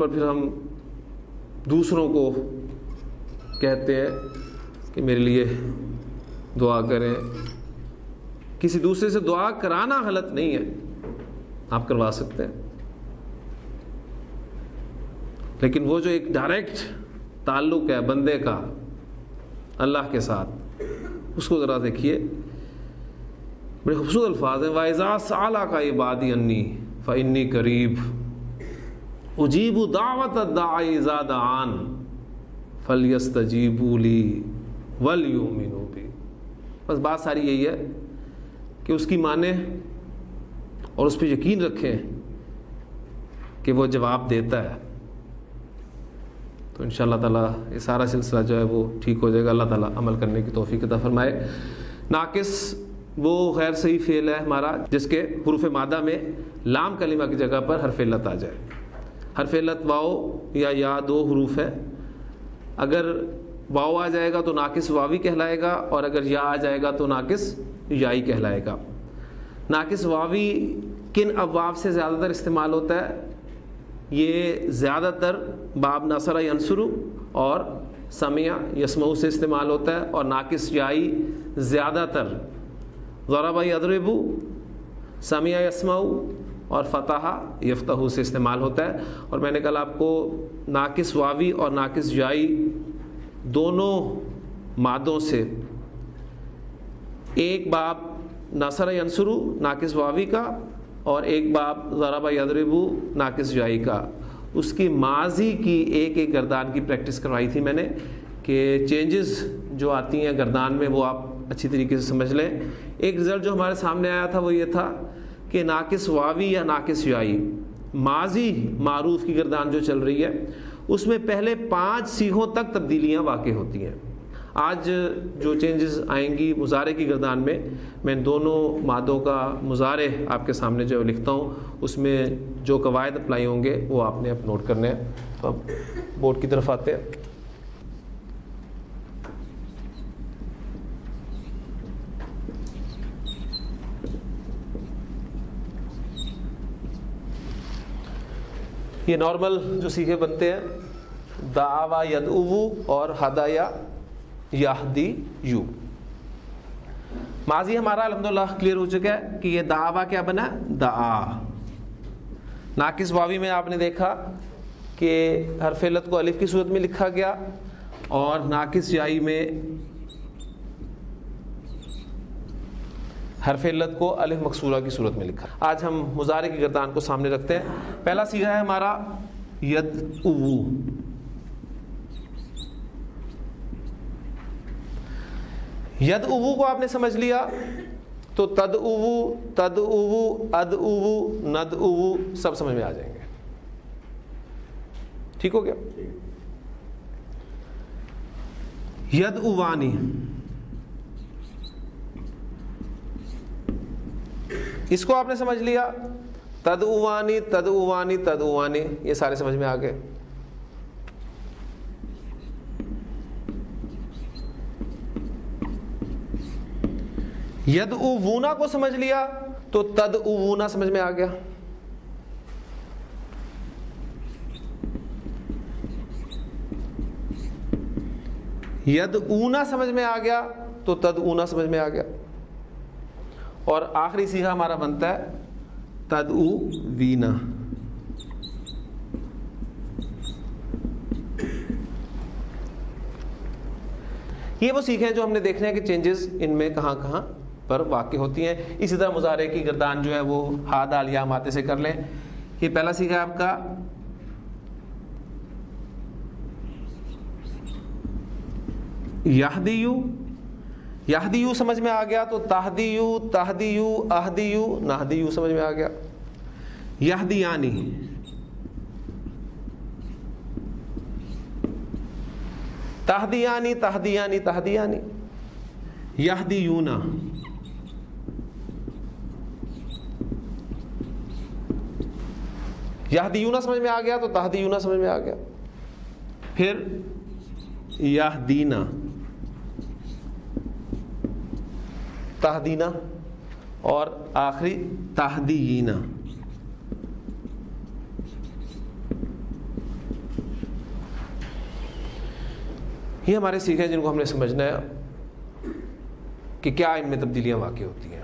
پر پھر ہم دوسروں کو کہتے ہیں کہ میرے لیے دعا کریں. کسی دوسرے سے دعا کرانا غلط نہیں ہے، آپ کروا سکتے ہیں، لیکن وہ جو ایک ڈائریکٹ تعلق ہے بندے کا اللہ کے ساتھ، اس کو ذرا دیکھیے. بڑے خوبصورت الفاظ ہیں. وَإِذَا سَأَلَكَ عِبَادِي عَنِّي فَإِنِّي قَرِيبٌ أُجِيبُ دَعْوَةَ الدَّاعِ إِذَا دَعَانِ فَلْيَسْتَجِيبُوا لِي وَلْيُؤْمِنُوا بِي. بس بات ساری یہی ہے کہ اس کی مانیں اور اس پہ یقین رکھیں کہ وہ جواب دیتا ہے. تو انشاءاللہ تعالیٰ یہ سارا سلسلہ جو ہے وہ ٹھیک ہو جائے گا. اللہ تعالیٰ عمل کرنے کی توفیق عطا فرمائے. ناقص وہ غیر صحیح فعل ہے ہمارا جس کے حروف مادہ میں لام کلمہ کی جگہ پر حرف علت آ جائے. حرف علت واو یا دو حروف ہے. اگر واو آ جائے گا تو ناقص واوی کہلائے گا، اور اگر یا آ جائے گا تو ناقص یائی کہلائے گا. ناقص واوی کن ابواب سے زیادہ تر استعمال ہوتا ہے؟ یہ زیادہ تر باب نصر ینصر اور سمع یسمع سے استعمال ہوتا ہے، اور ناقص یائی زیادہ تر ضرب یضرب، سمع یسمع اور فتح یفتح سے استعمال ہوتا ہے. اور میں نے کل آپ کو ناقص واوی اور ناقص یائی دونوں مادوں سے ایک باب نصر ینصر ناقص واوی کا اور ایک باب ضرب یضرب ناقص یائی کا، اس کی ماضی کی ایک ایک گردان کی پریکٹس کروائی تھی میں نے کہ چینجز جو آتی ہیں گردان میں وہ آپ اچھی طریقے سے سمجھ لیں. ایک رزلٹ جو ہمارے سامنے آیا تھا وہ یہ تھا کہ ناقص واوی یا ناقص یائی ماضی معروف کی گردان جو چل رہی ہے اس میں پہلے 5 صیغوں تک تبدیلیاں واقع ہوتی ہیں. آج جو چینجز آئیں گی مضارع کی گردان میں دونوں مادوں کا مضارع آپ کے سامنے جو لکھتا ہوں، اس میں جو قواعد اپلائی ہوں گے وہ آپ نے نوٹ کرنے ہیں. تو اب بورڈ کی طرف آتے ہیں. یہ نارمل جو صیغے بنتے ہیں دعا یدعو اور ہدایا یہدی یو. ماضی ہمارا الحمدللہ کلیئر ہو چکا ہے کہ یہ دعوا کیا بنا؟ دعا. ناقص واوی میں آپ نے دیکھا کہ حرف علت کو الف کی صورت میں لکھا گیا اور ناقص یائی میں حرف علت کو الف مکسورہ کی صورت میں لکھا. آج ہم مضارع کی گردان کو سامنے رکھتے ہیں. پہلا صیغہ ہے ہمارا یدعو. یدعو کو آپ نے سمجھ لیا تو تدعو، ادعو، ندعو سب سمجھ میں آ جائیں گے. ٹھیک ہو گیا؟ یدعوانی، اس کو آپ نے سمجھ لیا. تدعوانی، تدعوانی، تدعوانی یہ سارے سمجھ میں آ گئے. یدعوونا کو سمجھ لیا تو تدعوونا سمجھ میں آ گیا. یدعونا سمجھ میں آ گیا تو تدعونا سمجھ میں آ گیا. اور آخری صیغہ ہمارا بنتا ہے تدعوینا. یہ وہ صیغے ہیں جو ہم نے دیکھنے ہیں کہ چینجز ان میں کہاں کہاں پر واقع ہوتی ہیں. اسی طرح مضارع کی گردان جو ہے وہ ہا دال یا ماتے سے کر لیں. یہ پہلا صیغہ ہے آپ کا یہدیو. یہدیو سمجھ میں آ گیا تو تہدیو، تہدیو، اہدیو، نہدیو سمجھ میں آ گیا. یہدیانی، تہدیانی، تہدیانی، تہدیانی. یہدیونا، یہدیونا سمجھ میں آ گیا تو تہدیونا سمجھ میں آ گیا. پھر یہدینا، تہدینا اور آخری تہدیینا. یہ ہمارے سیکھے جن کو ہم نے سمجھنا ہے کہ کیا ان میں تبدیلیاں واقع ہوتی ہیں.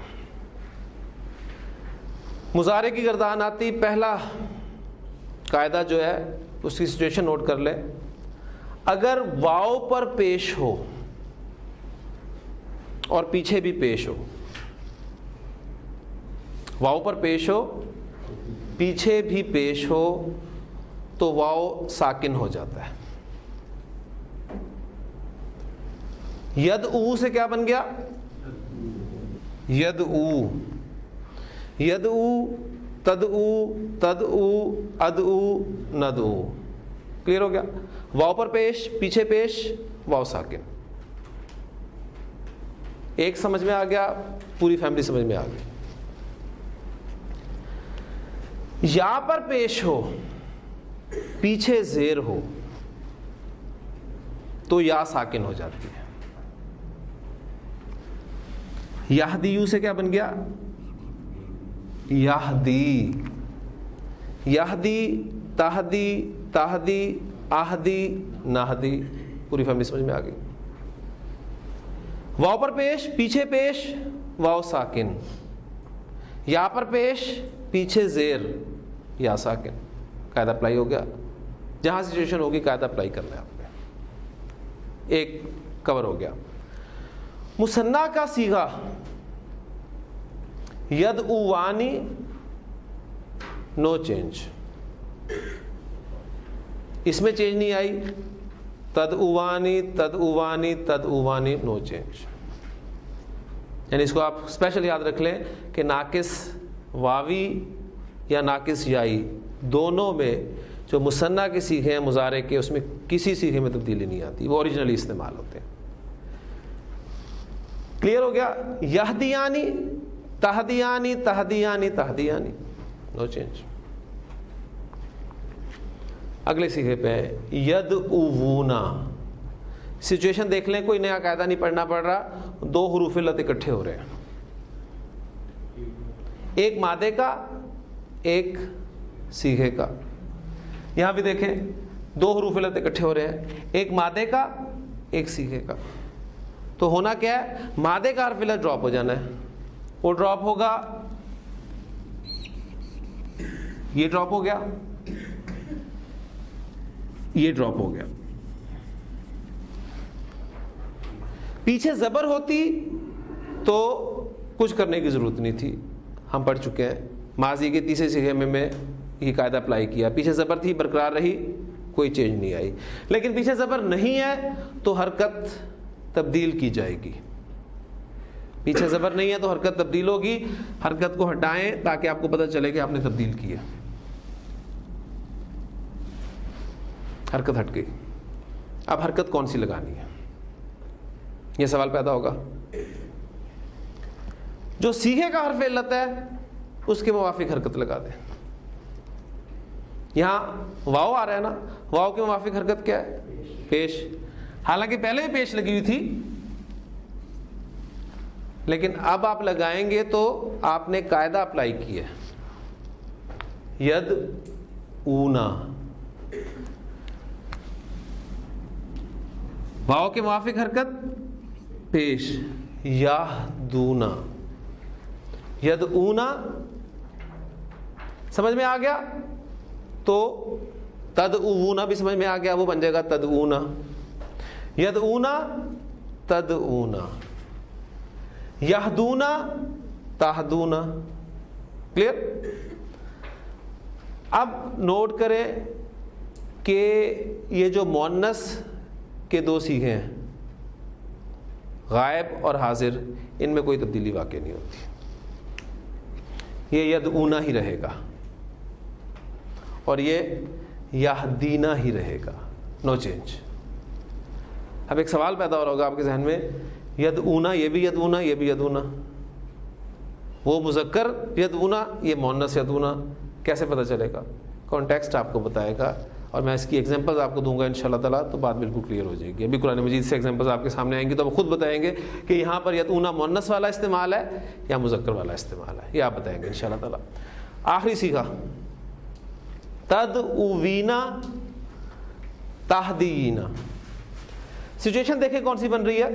مضارع کی گردان آتی، پہلا قاعدہ جو ہے اس کی سچویشن نوٹ کر لیں. اگر واو پر پیش ہو اور پیچھے بھی پیش ہو، واو پر پیش ہو پیچھے بھی پیش ہو تو واو ساکن ہو جاتا ہے. ید او سے کیا بن گیا؟ ید او. ید او، تد او، تد او، اد او، ند او. کلیئر ہو گیا؟ واو پر پیش، پیچھے پیش، واو ساکن. ایک سمجھ میں آ گیا، پوری فیملی سمجھ میں آ گئی. یا پر پیش ہو پیچھے زیر ہو تو یا ساکن ہو جاتی ہے. یہدیو سے کیا بن گیا؟ یہدی. یہدی، تہدی، تہدی، آہدی، نہدی. پوری فیملی سمجھ میں آ گئی. واو پر پیش، پیچھے پیش، واو ساکن. یا پر پیش، پیچھے زیر، یا ساکن. قاعدہ اپلائی ہو گیا. جہاں سچویشن ہوگی قاعدہ اپلائی کرنا ہے آپ نے. ایک کور ہو گیا. مثنیٰ کا صیغہ ید اوانی، نو چینج. اس میں چینج نہیں آئی. تد اوانی، تد اوانی، تد اوانی، نو چینج. یعنی اس کو آپ اسپیشل یاد رکھ لیں کہ ناقص واوی یا ناقص یائی دونوں میں جو مثنیٰ کے صیغے ہیں مضارع کے، اس میں کسی صیغے میں تبدیلی نہیں آتی، وہ اوریجنلی استعمال ہوتے ہیں. کلیئر ہو گیا؟ یہدیانی، تہدیانی، تہدیانی، تہدیانی، نو چینج. اگلے صیغے پہ ید اوونا. سچویشن دیکھ لیں، کوئی نیا قاعدہ نہیں پڑھنا پڑ رہا، دو حروف علت اکٹھے ہو رہے ہیں. ایک مادے کا، ایک صیغے کا. یہاں بھی دیکھیں دو حروف علت اکٹھے ہو رہے ہیں، ایک مادے کا، ایک صیغے کا. تو ہونا کیا ہے؟ مادے کا حرف علت ڈراپ ہو جانا ہے. وہ ڈراپ ہوگا، یہ ڈراپ ہو گیا، یہ ڈراپ ہو گیا. پیچھے زبر ہوتی تو کچھ کرنے کی ضرورت نہیں تھی، ہم پڑھ چکے ہیں. ماضی کے تیسرے صیغے میں یہ قاعدہ اپلائی کیا. پیچھے زبر تھی، برقرار رہی، کوئی چینج نہیں آئی. لیکن پیچھے زبر نہیں ہے تو حرکت تبدیل کی جائے گی. پیچھے زبر نہیں ہے تو حرکت تبدیل ہوگی. حرکت کو ہٹائیں تاکہ آپ کو پتہ چلے کہ آپ نے تبدیل کی ہے. حرکت ہٹ گئی. اب حرکت کون سی لگانی ہے؟ یہ سوال پیدا ہوگا. جو صیغے کا حرف علت ہے اس کے موافق حرکت لگا دیں. یہاں واو آ رہا ہے نا، واو کے موافق حرکت کیا ہے؟ پیش. حالانکہ پہلے ہی پیش لگی ہوئی تھی، لیکن اب آپ لگائیں گے تو آپ نے قاعدہ اپلائی کیا ہے. ید اونا، واو کے موافق حرکت پیش. یہدونا، ید اونا. سمجھ میں آ گیا؟ تو تد اونا بھی سمجھ میں آ گیا، وہ بن جائے گا تد اونا. ید اونا، تد اونا. یہدونا، تہدونا. کلیئر؟ اب نوٹ کریں کہ یہ جو مؤنث کے دو صیغے ہیں، غائب اور حاضر، ان میں کوئی تبدیلی واقع نہیں ہوتی. یہ یدعونا ہی رہے گا اور یہ یہدینا ہی رہے گا، نو چینج. اب ایک سوال پیدا ہو رہا ہوگا آپ کے ذہن میں، یدعونا یہ بھی یدعونا، یہ بھی یدعونا، وہ مذکر یدعونا، یہ مؤنث یدعونا، کیسے پتہ چلے گا؟ کانٹیکسٹ آپ کو بتائے گا اور میں اس کی ایگزامپلز آپ کو دوں گا انشاءاللہ تعالیٰ، تو بات بالکل کلیئر ہو جائے گی. ابھی قرآن مجید سے ایگزامپلز آپ کے سامنے آئیں گی تو آپ خود بتائیں گے کہ یہاں پر یدعونا مؤنث والا استعمال ہے یا مذکر والا استعمال ہے، یہ آپ بتائیں گے انشاءاللہ تعالیٰ. آخری صیغہ تدعوینا، تہدینا. سچویشن دیکھیں کون سی بن رہی ہے,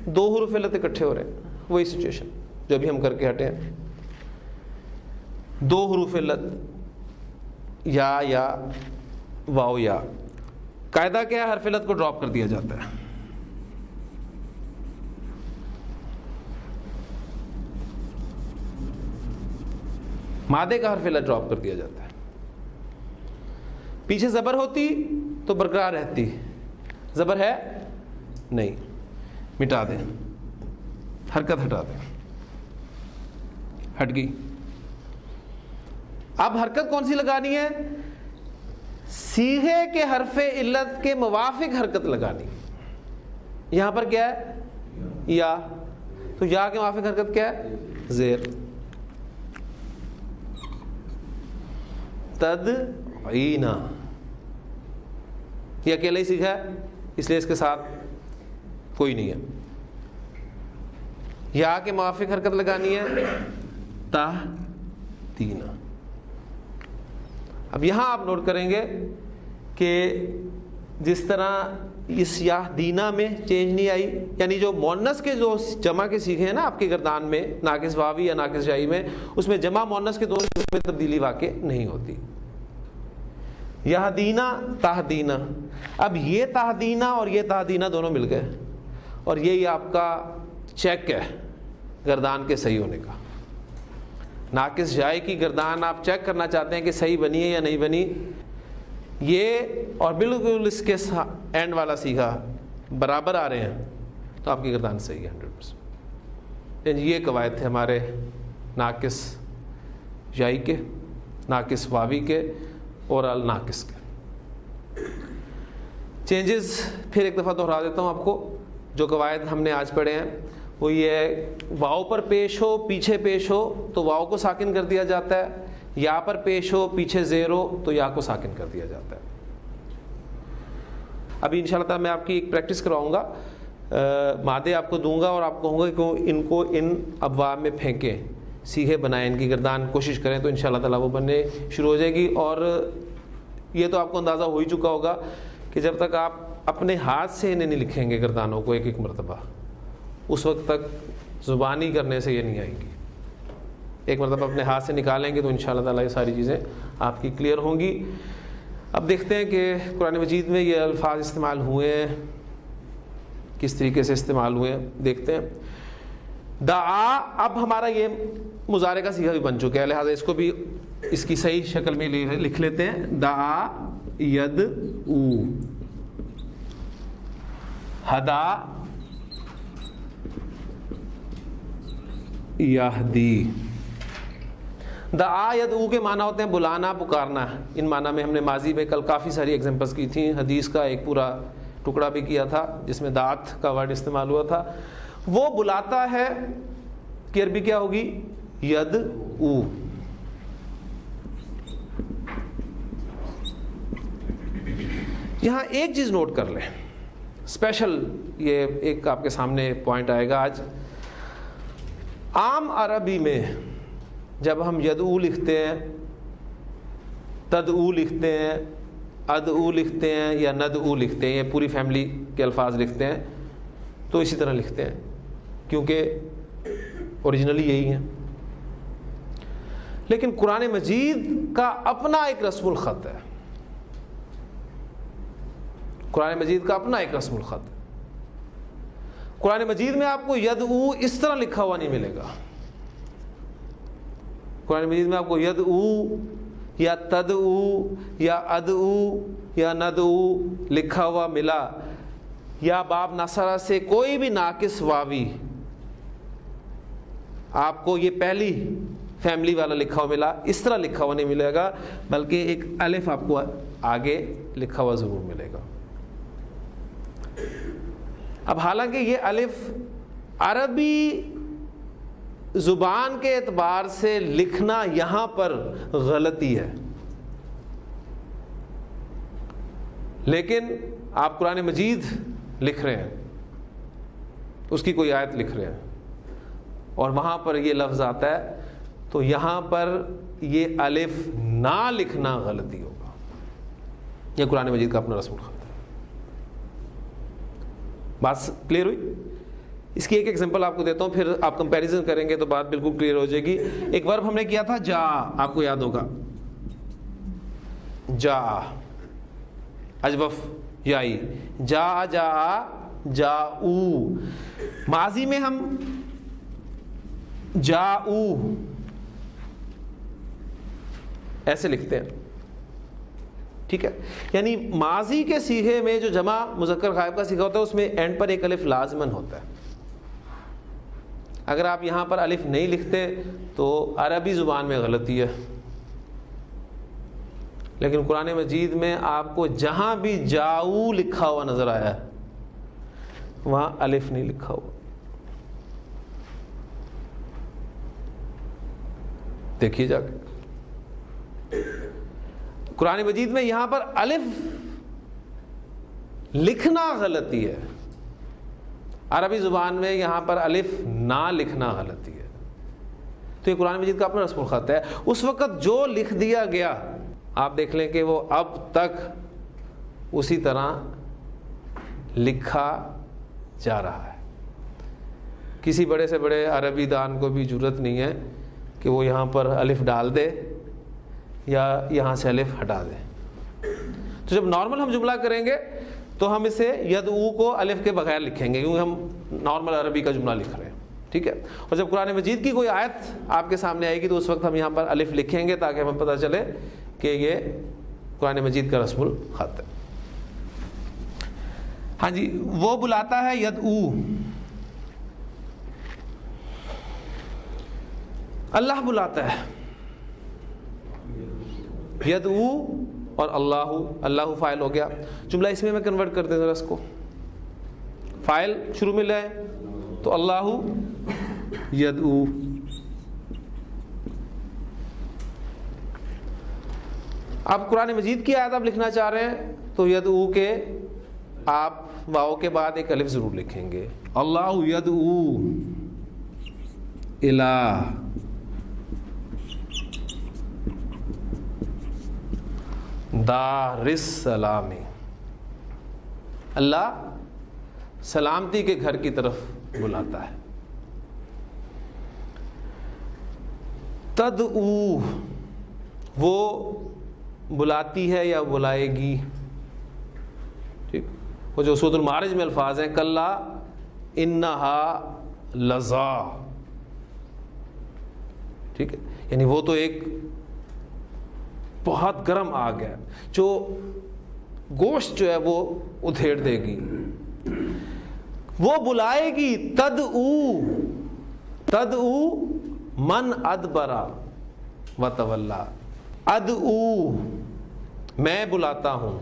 2 حروف علت اکٹھے ہو رہے ہیں, وہی سچویشن جو ابھی ہم کر کے ہٹے ہیں. 2 حروف علت یا واو یا. قاعدہ کیا ہے؟ حرف علت کو ڈراپ کر دیا جاتا ہے. مادے کا حرف علت ڈراپ کر دیا جاتا ہے. پیچھے زبر ہوتی تو برقرار رہتی, زبر ہے نہیں, مٹا دیں, حرکت ہٹا دیں, ہٹ گئی. اب حرکت کون سی لگانی ہے؟ صیغے کے حرف علت کے موافق حرکت لگانی. یہاں پر کیا ہے؟ یا. تو یا کے موافق حرکت کیا ہے؟ زیر. تدعینا, یہ اکیلا ہی سیکھا ہے اس لیے اس کے ساتھ کوئی نہیں ہے. یا کے موافق حرکت لگانی ہے تہدینا. اب یہاں آپ نوٹ کریں گے کہ جس طرح اس یاہ دینا میں چینج نہیں آئی, یعنی جو مؤنث کے جو جمع کے سیکھے ہیں نا آپ کے گردان میں, ناقص واوی یا ناقص جائی میں, اس میں جمع مؤنث کے دونوں میں تبدیلی واقع نہیں ہوتی. یاہ دینا تہدینا. اب یہ تہدینا اور یہ تہدینا دونوں مل گئے, اور یہی آپ کا چیک ہے گردان کے صحیح ہونے کا. ناقص جائے کی گردان آپ چیک کرنا چاہتے ہیں کہ صحیح بنی ہے یا نہیں بنی, یہ اور بالکل اس کے اینڈ والا سیکھا برابر آ رہے ہیں تو آپ کی گردان صحیح ہے 100%. یہ قواعد تھے ہمارے ناقص جائی کے, ناقص واوی کے اور الناقص کے. چینجز پھر ایک دفعہ دہرا دیتا ہوں آپ کو. جو قواعد ہم نے آج پڑھے ہیں وہ یہ ہے, واؤ پر پیش ہو پیچھے پیش ہو تو واؤ کو ساکن کر دیا جاتا ہے, یا پر پیش ہو پیچھے زیر ہو تو یا کو ساکن کر دیا جاتا ہے. ابھی انشاءاللہ تعالی میں آپ کی ایک پریکٹس کراؤں گا, مادے آپ کو دوں گا اور آپ کہوں گا کہ ان کو ان ابواب میں پھینکیں, سیدھے بنائیں, ان کی گردان کوشش کریں تو انشاءاللہ تعالی وہ بننے شروع ہو جائے گی. اور یہ تو آپ کو اندازہ ہو ہی چکا ہوگا کہ جب تک آپ اپنے ہاتھ سے انہیں نہیں لکھیں گے گردانوں کو ایک ایک مرتبہ, اس وقت تک زبانی کرنے سے یہ نہیں آئیں گی. ایک مرتبہ اپنے ہاتھ سے نکالیں گے تو انشاءاللہ تعالی یہ ساری چیزیں آپ کی کلیئر ہوں گی. اب دیکھتے ہیں کہ قرآن مجید میں یہ الفاظ استعمال ہوئے ہیں, کس طریقے سے استعمال ہوئے ہیں دیکھتے ہیں. دعا, اب ہمارا یہ مضارع کا صیغہ بھی بن چکا ہے, لہٰذا اس کو بھی اس کی صحیح شکل میں لکھ لیتے ہیں. دعا یدعو, ہدا یہدی. دعا یدعو کے معنی ہوتے ہیں بلانا, پکارنا. ان معنی میں ہم نے ماضی میں کل کافی ساری ایگزامپلس کی تھیں, حدیث کا ایک پورا ٹکڑا بھی کیا تھا جس میں دعت کا ورڈ استعمال ہوا تھا. وہ بلاتا ہے کہ عربی کیا ہوگی؟ یدعو. یہاں ایک چیز نوٹ کر لیں اسپیشل, یہ ایک آپ کے سامنے پوائنٹ آئے گا آج. عام عربی میں جب ہم یدعو لکھتے ہیں, تدعو لکھتے ہیں, ادعو لکھتے ہیں یا ندعو لکھتے ہیں, یہ پوری فیملی کے الفاظ لکھتے ہیں تو اسی طرح لکھتے ہیں کیونکہ اوریجنلی یہی ہیں. لیکن قرآن مجید کا اپنا ایک رسم الخط ہے, قرآن مجید کا اپنا ایک رسم الخط ہے. قرآن مجید میں آپ کو یدعو اس طرح لکھا ہوا نہیں ملے گا. قرآن مجید میں آپ کو یدعو یا تدعو یا ادعو یا ندعو لکھا ہوا ملا, یا باب نصرہ سے کوئی بھی ناقص واوی آپ کو یہ پہلی فیملی والا لکھا ہوا ملا, اس طرح لکھا ہوا نہیں ملے گا, بلکہ ایک الف آپ کو آگے لکھا ہوا ضرور ملے گا. اب حالانکہ یہ الف عربی زبان کے اعتبار سے لکھنا یہاں پر غلطی ہے, لیکن آپ قرآن مجید لکھ رہے ہیں, اس کی کوئی آیت لکھ رہے ہیں اور وہاں پر یہ لفظ آتا ہے تو یہاں پر یہ الف نہ لکھنا غلطی ہوگا. یہ قرآن مجید کا اپنا رسم الخط ہے. بات کلیئر ہوئی؟ اس کی ایک ایگزامپل آپ کو دیتا ہوں، پھر آپ کمپیریزن کریں گے تو بات بالکل کلیئر ہو جائے گی. ایک ورب ہم نے کیا تھا جا، آپ کو یاد ہوگا، جا اجوف یائی، جا جا جاؤ. ماضی میں ہم جاؤ ایسے لکھتے ہیں، ٹھیک ہے؟ یعنی ماضی کے صیغے میں جو جمع مذکر غائب کا صیغہ ہوتا ہے اس میں اینڈ پر ایک الف لازمن ہوتا ہے. اگر آپ یہاں پر الف نہیں لکھتے تو عربی زبان میں غلطی ہے، لیکن قرآن مجید میں آپ کو جہاں بھی جاؤ لکھا ہوا نظر آیا ہے وہاں الف نہیں لکھا ہوا. دیکھیے جا کے قرآن مجید میں یہاں پر الف لکھنا غلطی ہے، عربی زبان میں یہاں پر الف نہ لکھنا غلطی ہے. تو یہ قرآن مجید کا اپنا رسم الخط ہے. اس وقت جو لکھ دیا گیا آپ دیکھ لیں کہ وہ اب تک اسی طرح لکھا جا رہا ہے. کسی بڑے سے بڑے عربی دان کو بھی جرت نہیں ہے کہ وہ یہاں پر الف ڈال دے یا یہاں سے الف ہٹا دے. تو جب نارمل ہم جملہ کریں گے تو ہم اسے یدعو کو الف کے بغیر لکھیں گے کیونکہ ہم نارمل عربی کا جملہ لکھ رہے ہیں، ٹھیک ہے؟ اور جب قرآن مجید کی کوئی آیت آپ کے سامنے آئے گی تو اس وقت ہم یہاں پر الف لکھیں گے تاکہ ہمیں پتہ چلے کہ یہ قرآن مجید کا رسم الخط ہے. ہاں جی، وہ بلاتا ہے یدعو، اللہ بلاتا ہے. یدعو اور اللہ، اللہ فاعل ہو گیا. جملہ اس میں کنورٹ کر دیں ذرا اس کو، فاعل شروع میں لائیں تو اللہ یدعو. آپ قرآن مجید کی آیت آپ لکھنا چاہ رہے ہیں تو یدعو کے آپ واو کے بعد ایک الف ضرور لکھیں گے. اللہ یدعو الی دار السلام، اللہ سلامتی کے گھر کی طرف بلاتا ہے. تدعو وہ بلاتی ہے یا بلائے گی، ٹھیک؟ وہ جو سورۃ المعارج میں الفاظ ہیں کلا انہا لظا، ٹھیک ہے؟ یعنی وہ تو ایک بہت گرم آگ ہے جو گوشت جو ہے وہ ادھیڑ دے گی. وہ بلائے گی. تدعو، تدعو من ادبرا وتولا، ادعو میں بلاتا ہوں.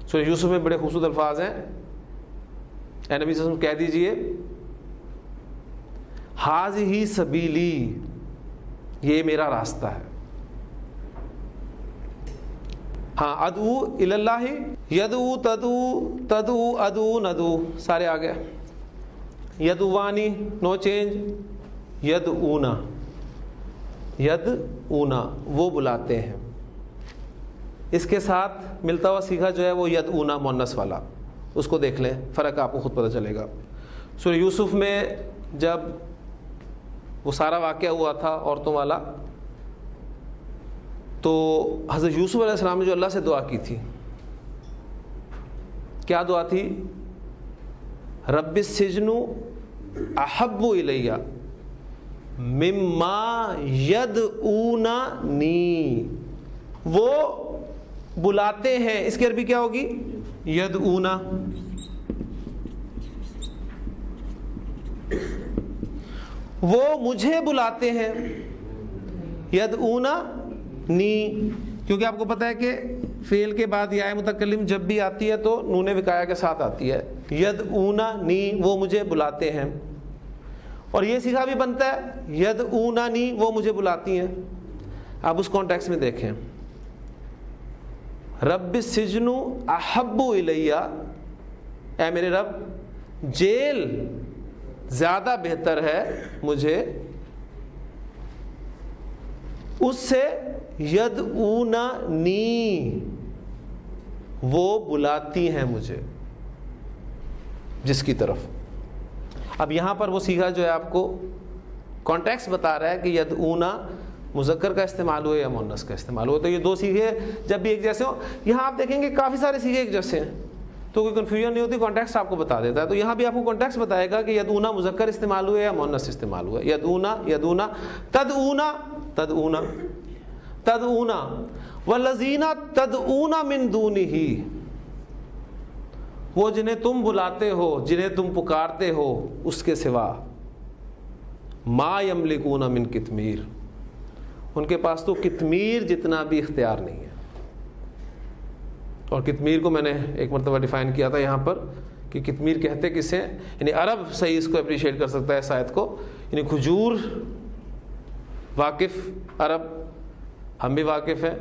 سورہ یوسف میں بڑے خوبصورت الفاظ ہیں. اے نبی صلی اللہ علیہ وسلم کہہ دیجئے ہذہ سبیلی، یہ میرا راستہ ہے. ہاں ادعو الی اللہ، یدعو تدعو تدعو ادعو ندعو، سارے آ گئے. یدعوانی نو چینج، یدعونا، یدعونا وہ بلاتے ہیں. اس کے ساتھ ملتا ہوا صیغہ جو ہے وہ یدعونا مؤنث والا، اس کو دیکھ لیں، فرق آپ کو خود پتہ چلے گا. سورہ یوسف میں جب وہ سارا واقعہ ہوا تھا عورتوں والا، تو حضرت یوسف علیہ السلام نے جو اللہ سے دعا کی تھی، کیا دعا تھی؟ رب السجن احب الی مما یدعوننی، وہ بلاتے ہیں. اس کی عربی کیا ہوگی؟ یدعونا. وہ مجھے بلاتے ہیں، یدعونا نی، کیونکہ آپ کو پتہ ہے کہ فعل کے بعد یا متکلم جب بھی آتی ہے تو نون وقایہ کے ساتھ آتی ہے. یدعونا نی، وہ مجھے بلاتے ہیں. اور یہ صیغہ بھی بنتا ہے یدعونا نی، وہ مجھے بلاتی ہیں. آپ اس کانٹیکس میں دیکھیں، رب السجن احب الی، اے میرے رب جیل زیادہ بہتر ہے مجھے اس سے، یدعوننی وہ بلاتی ہیں مجھے. جس کی طرف. اب یہاں پر وہ صیغہ جو ہے آپ کو کانٹیکسٹ بتا رہا ہے کہ یدعونا مذکر کا استعمال ہوا یا مؤنث کا استعمال ہوا. تو یہ دو صیغے جب بھی ایک جیسے ہوں, یہاں آپ دیکھیں گے کافی سارے صیغے ایک جیسے ہیں تو کوئی کنفیوژن نہیں ہوتی, کانٹیکسٹ آپ کو بتا دیتا ہے. تو یہاں بھی آپ کو کانٹیکسٹ بتائے گا کہ یدعونا مذکر استعمال ہوا یا مؤنث استعمال ہوا. یدعونا یدعونا, تدعونا تدعونا تدعونا, والذین تدعون من دونہ, وہ جنہیں تم بلاتے ہو, جنہیں تم پکارتے ہو اس کے سوا. ما یملکون من قطمیر, ان کے پاس تو قطمیر جتنا بھی اختیار نہیں ہے. اور قطمیر کو میں نے ایک مرتبہ ڈیفائن کیا تھا یہاں پر کہ قطمیر کہتے کسے, یعنی عرب صحیح اس کو اپریشیٹ کر سکتا ہے اس آیت کو. یعنی کھجور واقف عرب, ہم بھی واقف ہیں,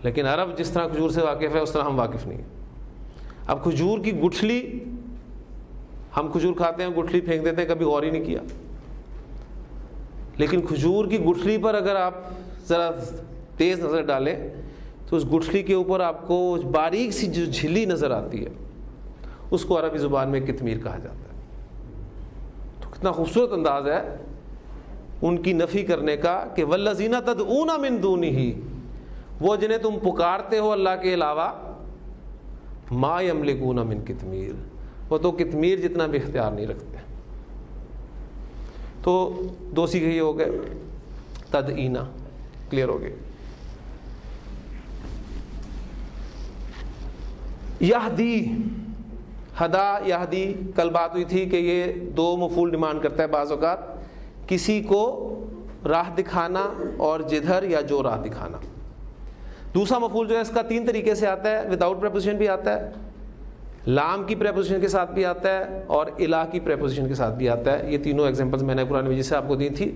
لیکن عرب جس طرح کھجور سے واقف ہے اس طرح ہم واقف نہیں ہیں. اب کھجور کی گٹھلی, ہم کھجور کھاتے ہیں گٹھلی پھینک دیتے ہیں, کبھی غور ہی نہیں کیا. لیکن کھجور کی گٹھلی پر اگر آپ ذرا تیز نظر ڈالیں تو اس گٹھلی کے اوپر آپ کو باریک سی جو جھلی نظر آتی ہے اس کو عربی زبان میں قطمیر کہا جاتا ہے. تو کتنا خوبصورت انداز ہے ان کی نفی کرنے کا کہ والذین تدعون من دونہ, وہ جنہیں تم پکارتے ہو اللہ کے علاوہ, ما یملکون من قطمیر, وہ تو قطمیر جتنا بھی اختیار نہیں رکھتے. تو دو صیغے یہ ہو گئے, تدعینا, کلیئر ہو گئے. یہدی, ہدا یہدی, کل بات ہوئی تھی کہ یہ دو مفعول ڈیمانڈ کرتا ہے بعض اوقات, کسی کو راہ دکھانا اور جدھر یا جو راہ دکھانا. دوسرا مفعول جو ہے اس کا تین طریقے سے آتا ہے, وداؤٹ پریپوزیشن بھی آتا ہے, لام کی پریپوزیشن کے ساتھ بھی آتا ہے, اور الہ کی پریپوزیشن کے ساتھ بھی آتا ہے. یہ تینوں ایگزامپلز میں نے قرآن مجید سے آپ کو دی تھی.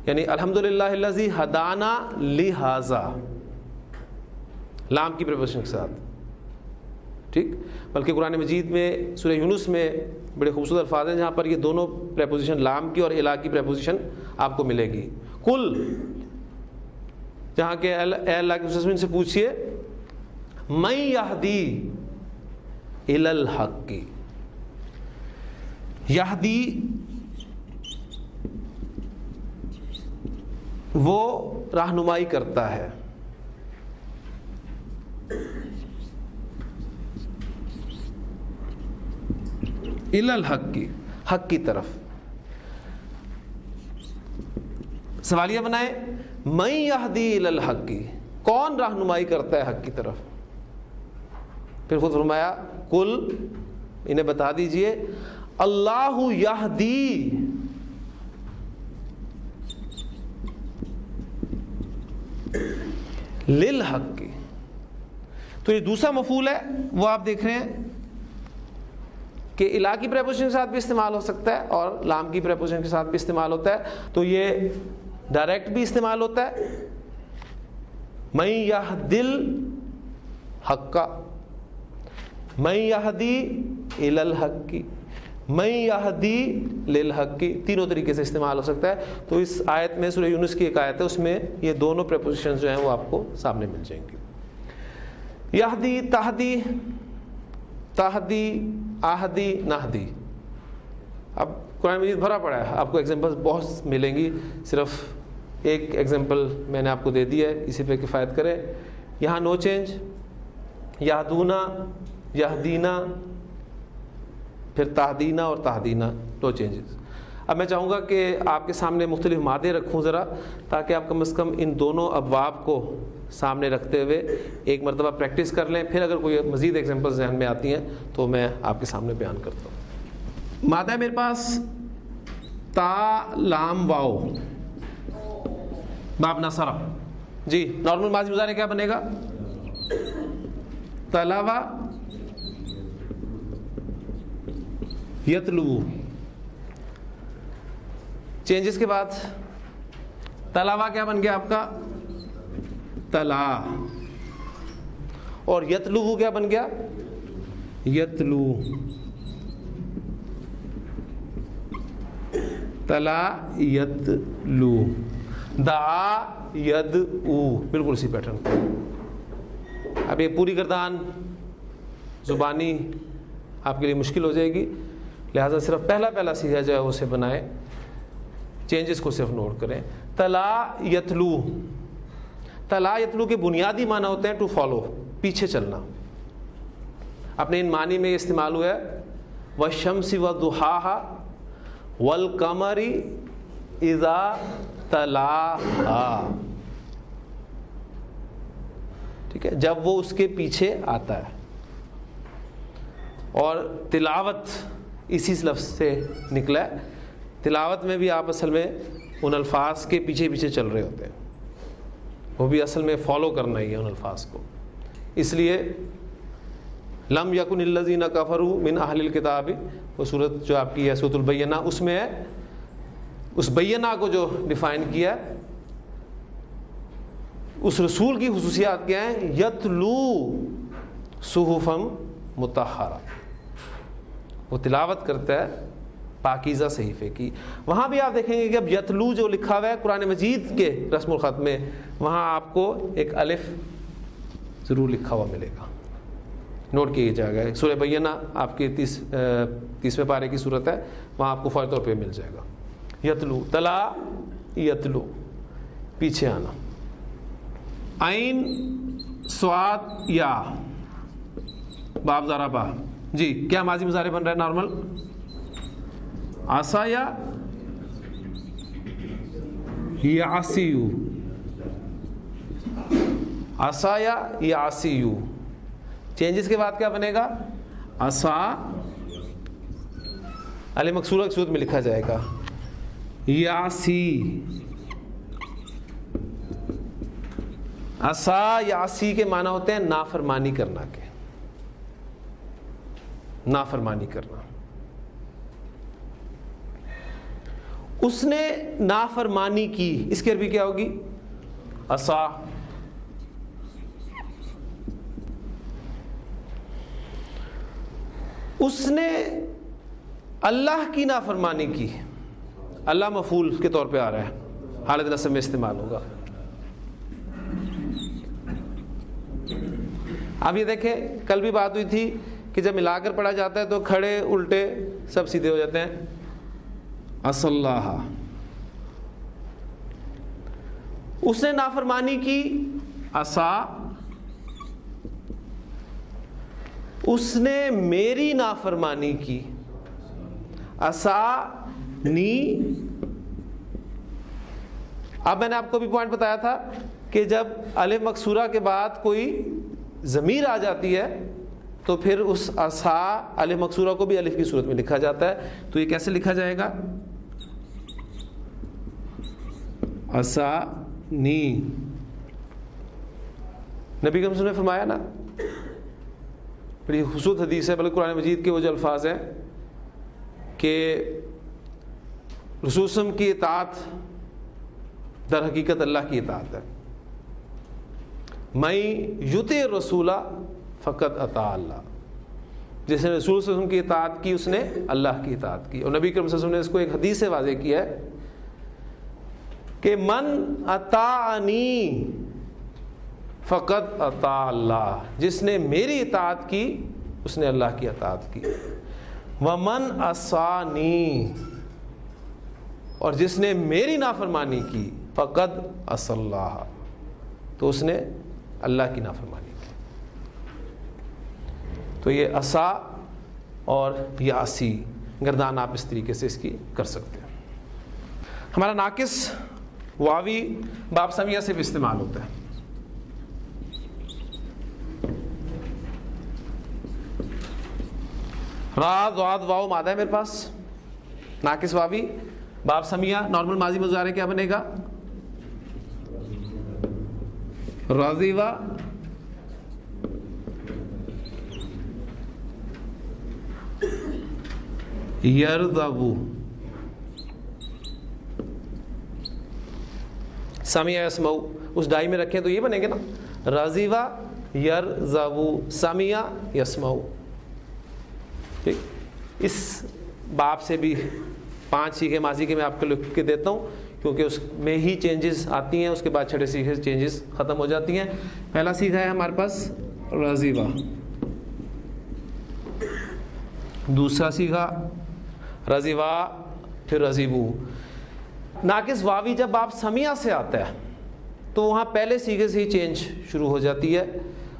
یعنی الحمدللہ الذی ہدانا لہذا, لام کی پریپوزیشن کے ساتھ, ٹھیک. بلکہ قرآن مجید میں سورہ یونس میں بڑے خوبصورت الفاظ ہیں جہاں پر یہ دونوں پریپوزیشن لام کی اور الہ کی پریپوزیشن آپ کو ملے گی. کل, جہاں کہ اے اللہ کے رسول سے پوچھئے, من یہدی الی الحق, یہدی وہ رہنمائی کرتا ہے, الی الحق کی, حق کی طرف. سوالیہ بنائے, من یہدی الی الحق کی, کون رہنمائی کرتا ہے حق کی طرف. پھر خود فرمایا کل, انہیں بتا دیجئے, اللہ یہدی للحق کی. تو یہ دوسرا مفعول ہے, وہ آپ دیکھ رہے ہیں کہ الہ کی پریپوزیشن کے ساتھ بھی استعمال ہو سکتا ہے اور لام کی پریپوزیشن کے ساتھ بھی استعمال ہوتا ہے. تو یہ ڈائریکٹ بھی استعمال ہوتا ہے, من یہدی الحق, من یہدی الی الحق کی, من یہدی للحق کی, تینوں طریقے سے استعمال ہو سکتا ہے. تو اس آیت میں سورہ یونس کی ایک آیت ہے, اس میں یہ دونوں پریپوزیشن جو ہیں وہ آپ کو سامنے مل جائیں گی. یہدی, تہدی, تہدی, آہدی, نہدی. اب قرآن مجید بھرا پڑا ہے, آپ کو ایگزامپل بہت ملیں گی, صرف ایک ایگزامپل میں نے آپ کو دے دی ہے, اسی پہ کفایت کرے. یہاں نو چینج, یہدونا, یہدینا, پھر تہدینا اور تہدینا, نو چینجز. اب میں چاہوں گا کہ آپ کے سامنے مختلف مادے رکھوں ذرا, تاکہ آپ کم از کم ان دونوں ابواب کو سامنے رکھتے ہوئے ایک مرتبہ پریکٹس کر لیں. پھر اگر کوئی مزید ایگزامپل ذہن میں آتی ہیں تو میں آپ کے سامنے بیان کرتا ہوں. مادہ میرے پاس تا, لام, واو, باب نصرہ. جی, نارمل ماضی مضارع کیا بنے گا؟ تلاوا یتلو. چینجز کے بعد تلاوا کیا بن گیا آپ کا؟ تلا. اور یتلو کیا بن گیا؟ یتلو. تلا یتلو. دعا یدعو, بالکل اسی پیٹرن. اب یہ پوری گردان زبانی آپ کے لیے مشکل ہو جائے گی, لہٰذا صرف پہلا سیغہ جو ہے اسے بنائیں، چینجز کو صرف نوٹ کریں. تلا یتلو، تلا یتلو کے بنیادی معنی ہوتے ہیں ٹو فالو، پیچھے چلنا. اپنے ان معنی میں یہ استعمال ہوا ہے والشمس وضحاها والقمر اذا تلاها. ٹھیک ہے، جب وہ اس کے پیچھے آتا ہے. اور تلاوت اسی لفظ سے نکلا ہے. تلاوت میں بھی آپ اصل میں ان الفاظ کے پیچھے پیچھے چل رہے ہوتے ہیں، وہ بھی اصل میں فالو کرنا ہی ہے ان الفاظ کو. اس لیے لم یکن الذین کفروا من اہل الکتاب، وہ صورت جو آپ کی ہے سورۃ البینہ، اس میں ہے اس بینہ کو جو ڈیفائن کیا ہے، اس رسول کی خصوصیات کیا ہیں؟ یتلو صحفا مطہرہ، وہ تلاوت کرتا ہے پاکیزہ صحیفے کی. وہاں بھی آپ دیکھیں گے کہ اب یتلو جو لکھا ہوا ہے قرآن مجید کے رسم الخط میں، وہاں آپ کو ایک الف ضرور لکھا ہوا ملے گا، نوٹ کیے جائے گا. سورہ بینہ آپ کی 30ویں پارے کی صورت ہے، وہاں آپ کو فوری طور پہ مل جائے گا. یتلو، تلا یتلو، پیچھے آنا. عین صاد یا، باب ذرا با، جی کیا ماضی مضارع بن رہا ہے نارمل؟ عصا یا یعصیو، عصا یا یعصیو. چینجز کے بعد کیا بنے گا؟ عصا، علی مکسورہ کی صورت میں لکھا جائے گا یعصی. عصا یعصی کے معنی ہوتے ہیں نافرمانی کرنا کے، نافرمانی کرنا. اس نے نافرمانی کی، اس کی عربی کیا ہوگی؟ عصا. اس نے اللہ کی نافرمانی کی، اللہ مفعول کے طور پہ آ رہا ہے، حالت نصب میں استعمال ہوگا. اب یہ دیکھیں، کل بھی بات ہوئی تھی کہ جب ملا کر پڑھا جاتا ہے تو کھڑے الٹے سب سیدھے ہو جاتے ہیں. اصلاح، اس نے نافرمانی کی، عصا. اس نے میری نافرمانی کی، عصانی. اب میں نے آپ کو بھی پوائنٹ بتایا تھا کہ جب الف مکسورہ کے بعد کوئی ضمیر آ جاتی ہے تو پھر اس عصا الف مکسورہ کو بھی الف کی صورت میں لکھا جاتا ہے. تو یہ کیسے لکھا جائے گا؟ عصانی. نبی کریم صلی اللہ علیہ وسلم نے فرمایا نا، بڑی خصوص حدیث ہے، بلکہ قرآن مجید کے وہ جو الفاظ ہیں کہ رسول صلی اللہ علیہ وسلم کی اطاعت در حقیقت اللہ کی اطاعت ہے. میں یطع الرسول فقط اطاع اللہ، جس نے رسول صلی اللہ علیہ وسلم کی اطاعت کی اس نے اللہ کی اطاعت کی. اور نبی کریم صلی اللہ علیہ وسلم نے اس کو ایک حدیث سے واضح کیا ہے کہ من اطاعنی فقط اطاع اللہ، جس نے میری اطاعت کی اس نے اللہ کی اطاعت کی. ومن عصانی، اور جس نے میری نافرمانی کی، فقد عصى اللہ، تو اس نے اللہ کی نافرمانی کی. تو یہ عصا اور یاسی گردان آپ اس طریقے سے اس کی کر سکتے ہیں. ہمارا ناقص واوی باب سمیہ سے بھی استعمال ہوتا ہے. را ضاد واو مادہ ہے میرے پاس، ناقص واوی باب سمیہ. نارمل ماضی مضارع کیا بنے گا؟ راضیوا، یرضبو. سمیع یسمعو اس ڈائی میں رکھیں تو یہ بنے گے نا، راضیوا یرضبو سمیع یسمعو. ٹھیک، اس باب سے بھی 5 سیغے ماضی کے میں آپ کو لکھ کے دیتا ہوں کیونکہ اس میں ہی چینجز آتی ہیں، اس کے بعد چھٹے سیغے چینجز ختم ہو جاتی ہیں. پہلا سیغہ ہے ہمارے پاس راضیوا، دوسرا سیغہ رضیوا پھر رضیبو. ناقص واوی جب آپ سمیع سے آتا ہے تو وہاں پہلے سیغے سے ہی چینج شروع ہو جاتی ہے,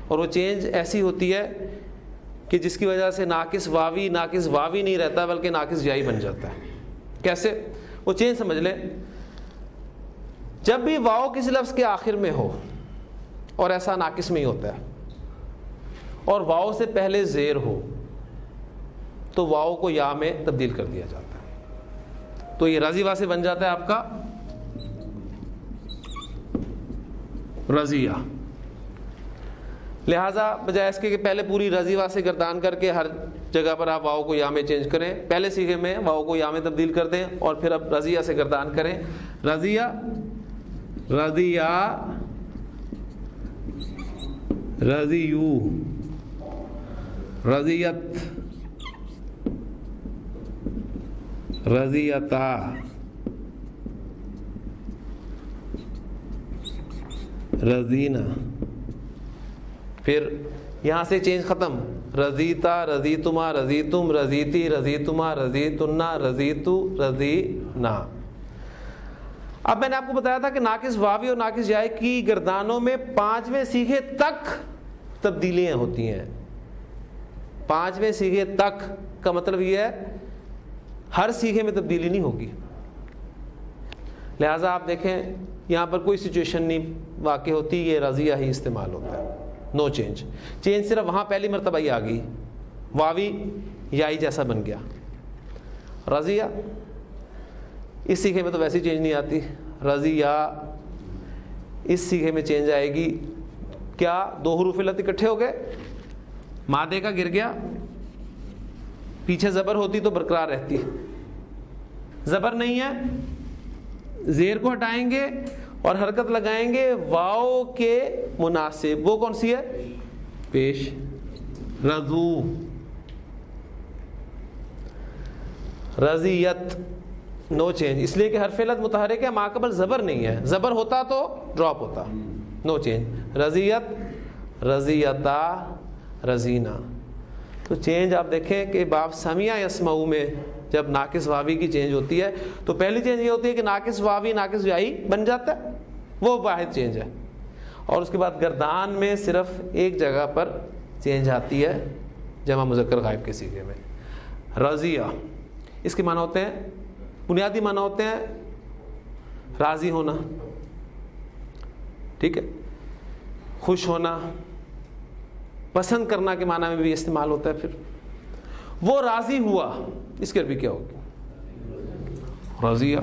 اور وہ چینج ایسی ہوتی ہے کہ جس کی وجہ سے ناقص واوی نہیں رہتا بلکہ ناقص یائی بن جاتا ہے. کیسے؟ وہ چینج سمجھ لیں. جب بھی واو کسی لفظ کے آخر میں ہو, اور ایسا ناقص میں ہی ہوتا ہے, اور واو سے پہلے زیر ہو تو واو کو یا میں تبدیل کر دیا جاتا ہے. تو یہ رضیوا سے بن جاتا ہے آپ کا رضیہ. لہٰذا بجائے اس کے کہ پہلے پوری رضیوا سے گردان کر کے ہر جگہ پر آپ واو کو یا میں چینج کریں, پہلے سیغے میں واو کو یا میں تبدیل کر دیں اور پھر اب رضیہ سے گردان کریں. رضیہ, رضیہ, رضیو, رضیت, رضیتا, رضینا. پھر یہاں سے چینج ختم. رضیتا, رضیتما, رضیتم, رضیتی, رضیتما, رضیتنا, رضیتو, رضینا. اب میں نے آپ کو بتایا تھا کہ ناقص واوی اور ناقص یائی کی گردانوں میں 5ویں سیغے تک تبدیلیاں ہوتی ہیں. 5ویں سیغے تک کا مطلب یہ ہے ہر سیغے میں تبدیلی نہیں ہوگی. لہٰذا آپ دیکھیں یہاں پر کوئی سچویشن نہیں واقع ہوتی, یہ رضیہ ہی استعمال ہوتا ہے. نو چینج. چینج صرف وہاں پہلی مرتبہ ہی آ گئی, واوی یائی جیسا بن گیا. رضیہ اس سیغے میں تو ویسی چینج نہیں آتی. رضیہ اس سیغے میں چینج آئے گی. کیا؟ 2 حروف علت اکٹھے ہو گئے, مادے کا گر گیا, پیچھے زبر ہوتی تو برقرار رہتی, زبر نہیں ہے, زیر کو ہٹائیں گے اور حرکت لگائیں گے واو کے مناسب. وہ کون سی ہے؟ پیش. رضو, رضیت. نو چینج, اس لیے کہ حرف علت متحرک ہے, ماقبل زبر نہیں ہے. زبر ہوتا تو ڈراپ ہوتا. نو چینج. رضیت, رضیتا, رضینا. تو چینج آپ دیکھیں کہ باب سمیع یسمعو میں جب ناقص واوی کی چینج ہوتی ہے تو پہلی چینج یہ ہوتی ہے کہ ناقص واوی ناقص یائی بن جاتا ہے, وہ واحد چینج ہے. اور اس کے بعد گردان میں صرف ایک جگہ پر چینج آتی ہے جمع مذکر غائب کے سیغے میں. رضیہ, اس کے معنی ہوتے ہیں, بنیادی معنی ہوتے ہیں راضی ہونا, ٹھیک ہے, خوش ہونا, پسند کرنا کے معنی میں بھی استعمال ہوتا ہے. پھر وہ راضی ہوا, اس کی عربی کیا ہوگی؟ رضیہ.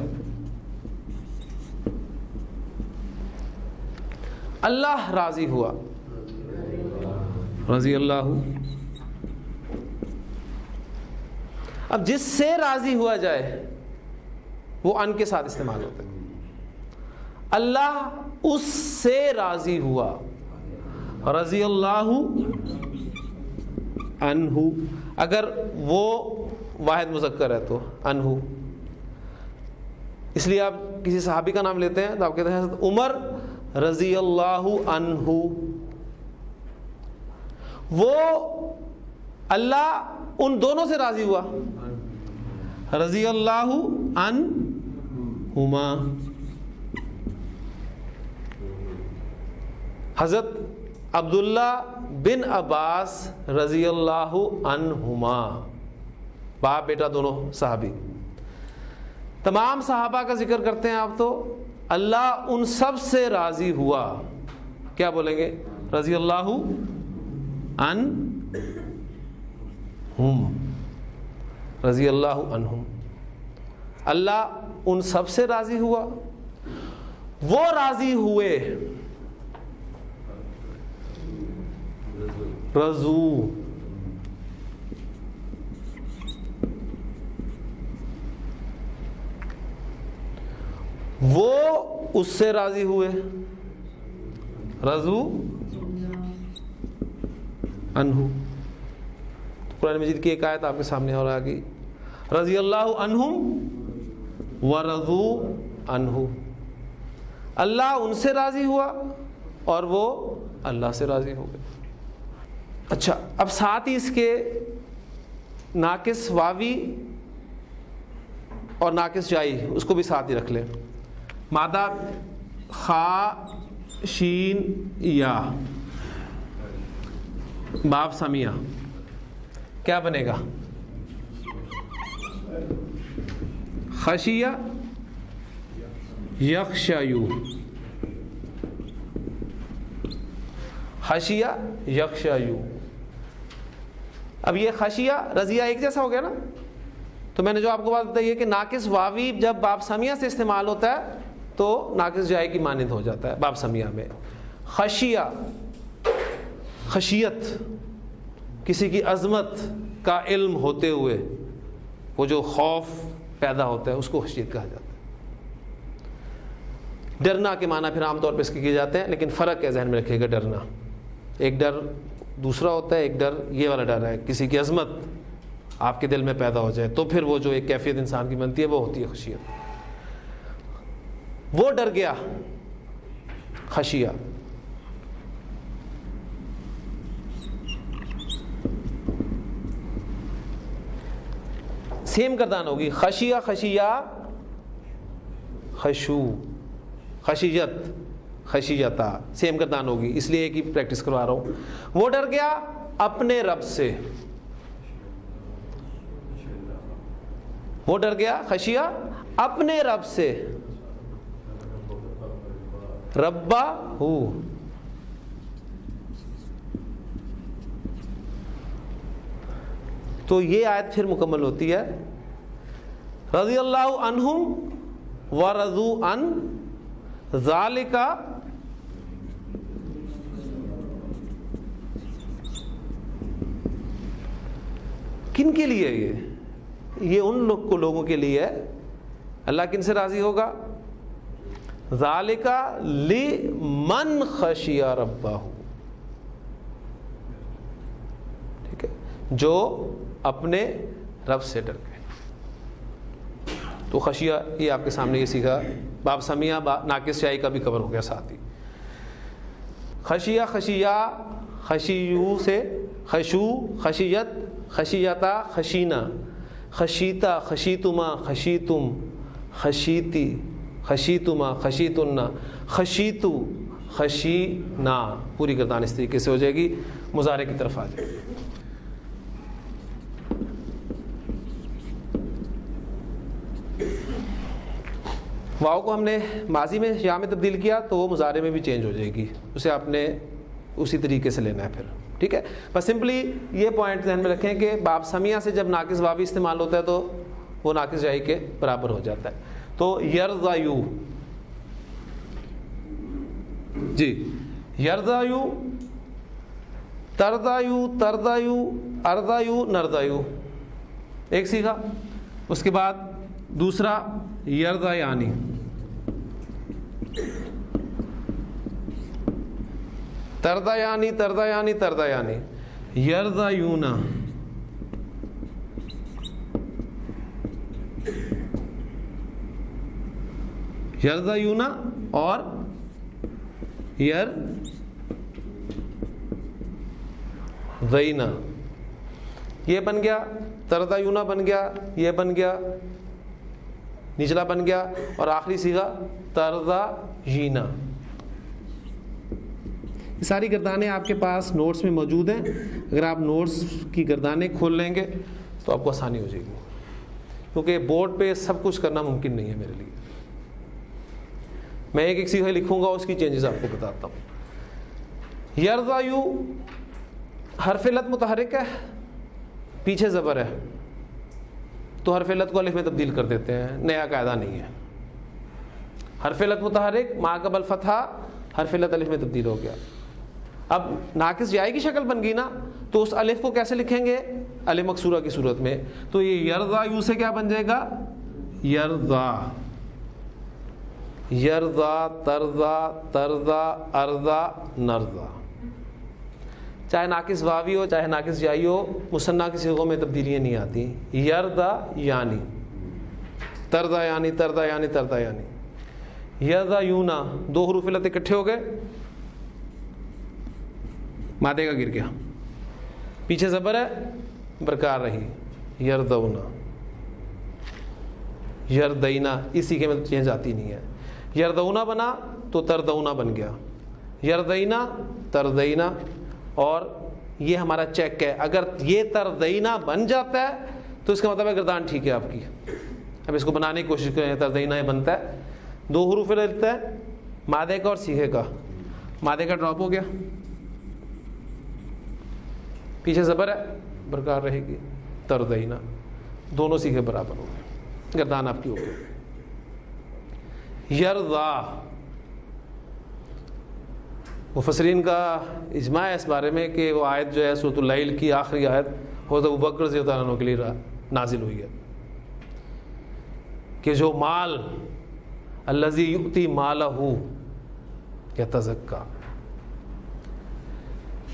اللہ راضی ہوا, رضی اللہ. اب جس سے راضی ہوا جائے وہ ان کے ساتھ استعمال ہوتا ہے. اللہ اس سے راضی ہوا, رضی اللہ عنہ. اگر وہ واحد مذکر ہے تو عنہ. اس لیے آپ کسی صحابی کا نام لیتے ہیں تو آپ کہتے ہیں عمر رضی اللہ عنہ. وہ اللہ ان دونوں سے راضی ہوا, رضی اللہ عنہما. حضرت عبداللہ بن عباس رضی اللہ عنہما, باپ بیٹا دونوں صحابی. تمام صحابہ کا ذکر کرتے ہیں آپ تو اللہ ان سب سے راضی ہوا. کیا بولیں گے؟ رضی اللہ عنہم, رضی اللہ عنہم. اللہ ان سب سے راضی ہوا, وہ راضی ہوئے. رضو, وہ اس سے راضی ہوئے. رضو عنہ. قرآن مجید کی ایک آیت آپ کے سامنے اور آ گئی, رضی اللہ عنہم ورضو عنہ. اللہ ان سے راضی ہوا اور وہ اللہ سے راضی ہو گئے. اچھا, اب ساتھ ہی اس کے ناقص واوی اور ناقص جائی اس کو بھی ساتھ ہی رکھ لیں. مادہ خا شین یا باب سمیہ کیا بنے گا؟ خشیہ یخشیو، خشیہ یخشیو. اب یہ خشیہ رضیہ ایک جیسا ہو گیا نا. تو میں نے جو آپ کو بات بتائی ہے کہ ناقص واوی جب باب سمیہ سے استعمال ہوتا ہے تو ناقص جائے کی مانند ہو جاتا ہے باب سمیہ میں. خشیہ خشیت، کسی کی عظمت کا علم ہوتے ہوئے وہ جو خوف پیدا ہوتا ہے اس کو خشیت کہا جاتا ہے. ڈرنا کے معنی پھر عام طور پہ اس کے کیے جاتے ہیں، لیکن فرق ہے ذہن میں رکھیے گا. ڈرنا ایک ڈر دوسرا ہوتا ہے، ایک ڈر یہ والا ڈر ہے کسی کی عظمت آپ کے دل میں پیدا ہو جائے تو پھر وہ جو ایک کیفیت انسان کی بنتی ہے وہ ہوتی ہے خشیت. وہ ڈر گیا خشیہ. سیم گردان ہوگی خشیہ خشیہ خشو خشیت خشیتا، سیم گردان ہوگی، اس لیے ایک ہی پریکٹس کروا رہا ہوں. وہ ڈر گیا اپنے رب سے. وہ ڈر گیا خشیہ اپنے رب سے. ربا ہو، تو یہ آیت پھر مکمل ہوتی ہے رضی اللہ عنہم ورضوا عن ذالک. کن کے لیے یہ ان لوگوں کے لیے ہے. اللہ کن سے راضی ہوگا؟ ذالک لمن خشی ربہ، ٹھیک ہے، جو اپنے رب سے ڈر گئے. تو خشیہ یہ آپ کے سامنے یہ سیکھا. باب سمیہ ناقص جائی کا بھی کور ہو گیا ساتھ ہی. خشیہ خشیہ خشیو سے خشو خشیت خشیتا خشینہ خشیتا خشیتما خشیتم خشیتی خشیتما خشیتن خشیتو خشینا. پوری گردان اس طریقے سے ہو جائے گی، مضارع کی طرف آ جائے گی. واو کو ہم نے ماضی میں یا میں تبدیل کیا تو وہ مضارع میں بھی چینج ہو جائے گی، اسے آپ نے اسی طریقے سے لینا ہے پھر. ٹھیک ہے، بس سمپلی یہ پوائنٹ ذہن میں رکھیں کہ باب سمیہ سے جب ناقص واوی استعمال ہوتا ہے تو وہ ناقص جائی کے برابر ہو جاتا ہے. تو یرضایو، جی یرضایو ترضایو ترضایو ارضایو نرضایو ایک سیکھا. اس کے بعد دوسرا یرضایانی، ترضایانی ترضایانی ترضایانی یرضایونا یرضایونا اور یرضینا. یہ بن گیا ترضایونا بن گیا، یہ بن گیا نچلا بن گیا، اور آخری صیغہ ترضاینا. یہ ساری گردانیں آپ کے پاس نوٹس میں موجود ہیں. اگر آپ نوٹس کی گردانیں کھول لیں گے تو آپ کو آسانی ہو جائے گی، کیونکہ بورڈ پہ سب کچھ کرنا ممکن نہیں ہے میرے لیے. میں ایک ایک صیغہ لکھوں گا، اس کی چینجز آپ کو بتاتا ہوں. یرضایو حرف علت متحرک ہے، پیچھے زبر ہے تو حرف علت کو الف میں تبدیل کر دیتے ہیں، نیا قاعدہ نہیں ہے. حرف علت متحرک ما قبل فتحہ، حرف علت الف میں تبدیل ہو گیا. اب ناقص جائے کی شکل بن گئی نا، تو اس الف کو کیسے لکھیں گے؟ الف مکسورہ کی صورت میں. تو یہ یرضایو سے کیا بن جائے گا؟ یرضا یرضا ترضا ترضا ارضا نرضا. چاہے ناقص واوی ہو چاہے ناقص جائی ہو، مثنیٰ کی صیغوں میں تبدیلیاں نہیں آتی. یرضا یعنی ترضا یعنی ترضا یعنی ترضا یعنی یرضایونا، دو حروف علت اکٹھے ہو گئے، مادے کا گر گیا، پیچھے زبر ہے برقرار رہی، یرضونا یردینا، اس سیکھے میں تو چینج آتی نہیں ہے. یردونا بنا تو تردونا بن گیا، یردینا تردینا. اور یہ ہمارا چیک ہے، اگر یہ تردینا بن جاتا ہے تو اس کا مطلب ہے گردان ٹھیک ہے آپ کی. اب اس کو بنانے کی کوشش کریں. تردینا یہ بنتا ہے 2 حروف لگتا ہے، مادے کا اور سیغے کا. مادے کا ڈراپ ہو گیا، پیچھے زبر ہے برقرار رہے گی. تردینا دونوں سیغے برابر ہو گئے، گردان آپ کی ہو گئی. یرضا، مفسرین کا اجماع ہے اس بارے میں کہ وہ آیت جو ہے سورۃ اللیل کی آخری آیت حضرت ابوبکر رضی اللہ عنہ کے لیے نازل ہوئی ہے کہ جو مال الذی یؤتی مالہ یتزکا،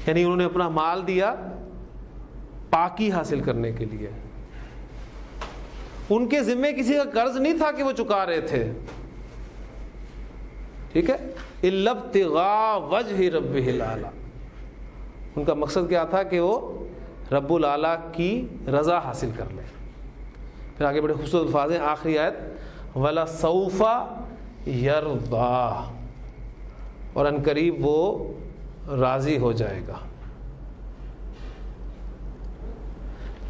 یعنی انہوں نے اپنا مال دیا پاکی حاصل کرنے کے لیے. ان کے ذمے کسی کا قرض نہیں تھا کہ وہ چکا رہے تھے، ٹھیک ہے. الا ابتغاء وجہ ربہ الاعلی، ان کا مقصد کیا تھا کہ وہ رب العالی کی رضا حاصل کر لیں. پھر آگے بڑے خوبصورت الفاظ ہیں. آخری آیت وَلَسَوْفَ يَرْضَىٰ، اور ان قریب وہ راضی ہو جائے گا.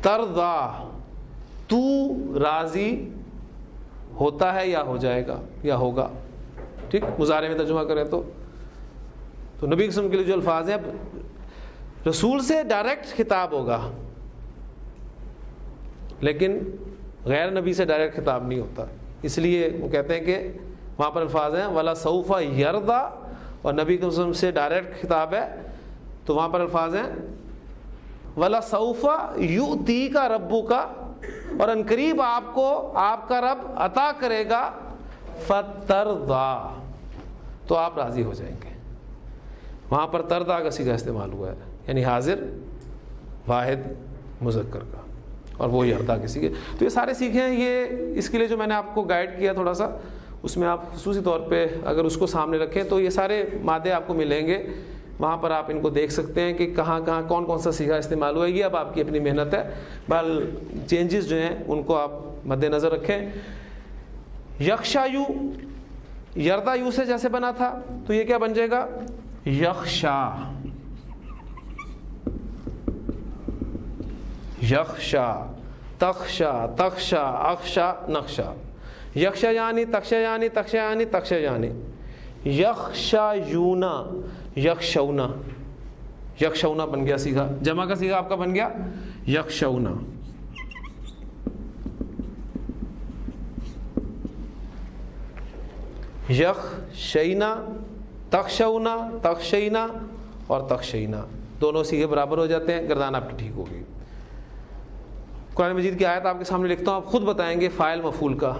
ترضا، تو راضی ہوتا ہے یا ہو جائے گا یا ہوگا، ٹھیک. مضارع میں ترجمہ کریں تو نبی قسم کے لیے جو الفاظ ہیں، رسول سے ڈائریکٹ خطاب ہوگا لیکن غیر نبی سے ڈائریکٹ خطاب نہیں ہوتا. اس لیے وہ کہتے ہیں کہ وہاں پر الفاظ ہیں وَلَا سَوْفَ يَرْضَىٰ، اور نبی قسم سے ڈائریکٹ خطاب ہے تو وہاں پر الفاظ ہیں وَلَا سَوْفَ يُؤْتِيكَ رَبُّكَ، اور ان قریب آپ کو آپ کا رب عطا کرے گا فَتَرْضَىٰ، تو آپ راضی ہو جائیں گے. وہاں پر ترضا کا صیغہ استعمال ہوا ہے، یعنی حاضر واحد مذکر کا، اور وہ یردا کے سیکھے. تو یہ سارے سیکھے ہیں. یہ اس کے لیے جو میں نے آپ کو گائیڈ کیا تھوڑا سا، اس میں آپ خصوصی طور پہ اگر اس کو سامنے رکھیں تو یہ سارے مادے آپ کو ملیں گے. وہاں پر آپ ان کو دیکھ سکتے ہیں کہ کہاں کہاں کون کون سا سیکھا استعمال ہوا ہے. یہ اب آپ کی اپنی محنت ہے. بہرحال چینجز جو ہیں ان کو آپ مد نظر رکھیں. یخشا یو، یردا یو سے جیسے بنا تھا تو یہ کیا بن جائے گا؟ یخشا. یخشا، تخشا، تخشا، اخشا، نخشا. یخشا یعنی تخشا یعنی تخشا یعنی تخشا یعنی. یخشا یونا، یخشونا، یخشونا بن گیا سیگا. جمع کا سیگا آپ کا بن گیا یخشونا. یخشینا، تخشونا، تخشینا اور تخشینا دونوں سیگے برابر ہو جاتے ہیں. گردان آپ کی ٹھیک ہوگی. قرآن مجید کی آیت آپ کے سامنے لکھتا ہوں، آپ خود بتائیں گے فاعل مفعول کا.